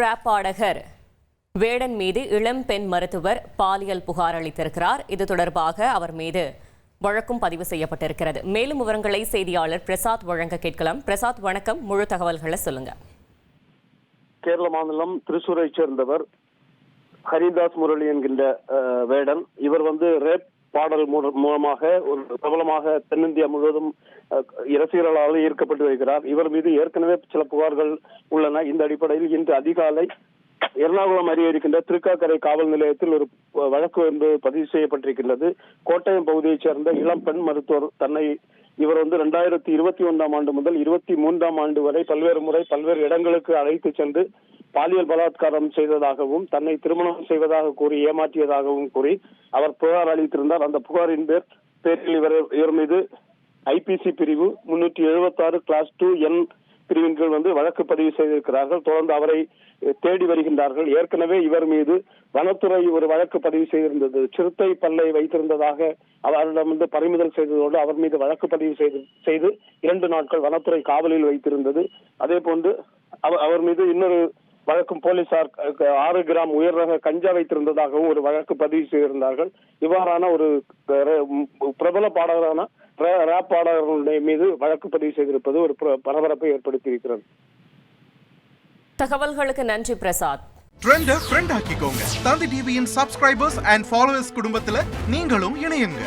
Rap பாடகர் வேடன் மீது இளம் பெண் மருத்துவர் பாலியல் புகார் அளித்திருக்கிறார். இது தொடர்பாக அவர் மீது வழக்கும் பதிவு செய்யப்பட்டிருக்கிறது. மேலும் விவரங்களை செய்தியாளர் பிரசாத் வழங்க கேட்கலாம். பிரசாத், வணக்கம். முழு தகவல்களை சொல்லுங்க. கேரள மாநிலம் திருச்சூரை சேர்ந்தவர் ஹரிதாஸ் முரளி என்கின்ற வேடன். இவர் ரேப் பாடல் மூலமாக ஒரு பிரபலமாக தென்னிந்தியா முழுவதும் ரசிகர்களால் ஈர்க்கப்பட்டு வருகிறார். இவர் மீது ஏற்கனவே சில புகார்கள் உள்ளன. இந்த அடிப்படையில் இன்று அதிகாலை எர்ணாகுளம் அருகே இருக்கின்ற திருக்காக்கரை காவல் நிலையத்தில் ஒரு வழக்கு பதிவு செய்யப்பட்டிருக்கின்றது. கோட்டயம் பகுதியைச் சேர்ந்த இளம் பெண் மருத்துவர் இவர் 2021 ஆண்டு முதல் 23ஆம் ஆண்டு வரை பல்வேறு முறை பல்வேறு இடங்களுக்கு அழைத்து சென்று பாலியல் பலாத்காரம் செய்ததாகவும் தன்னை திருமணம் செய்வதாக கூறி ஏமாற்றியதாகவும் கூறி அவர் புகார் அளித்திருந்தார். அந்த புகாரின் பேரில் இவர் மீது ஐபிசி பிரிவு 376 கிளாஸ் 2N பிரிவின் கீழ் வழக்கு பதிவு செய்திருக்கிறார்கள். தொடர்ந்து அவரை தேடி வருகின்றார்கள். ஏற்கனவே இவர் மீது வனத்துறை ஒரு வழக்கு பதிவு செய்திருந்தது. சிறுத்தை பல்லை வைத்திருந்ததாக அவரிடம் பறிமுதல் செய்ததோடு அவர் மீது வழக்கு பதிவு செய்து 2 நாட்கள் வனத்துறை காவலில் வைத்திருந்தது. அதே போன்று அவர் மீது இன்னொரு வழக்கும் போலீசார் 6 கிராம் உயர் ரக கஞ்சா வைத்திருந்ததாகவும் ஒரு வழக்கு பதிவு செய்திருந்தார்கள். இவ்வாறான ஒரு பிரபல பாடகரான ராப் பாடகர்களுடைய மீது வழக்கு பதிவு செய்திருப்பது ஒரு பரபரப்பை ஏற்படுத்தியிருக்கிறது. தகவல்களுக்கு நன்றி பிரசாத். ட்ரெண்டை ஃப்ரெண்ட் ஆக்கிக்கோங்க. தந்தி டிவியின் சப்ஸ்கிரைபர்ஸ் அண்ட் ஃபாலோவர்ஸ் குடும்பத்துல நீங்களும் இணையுங்க.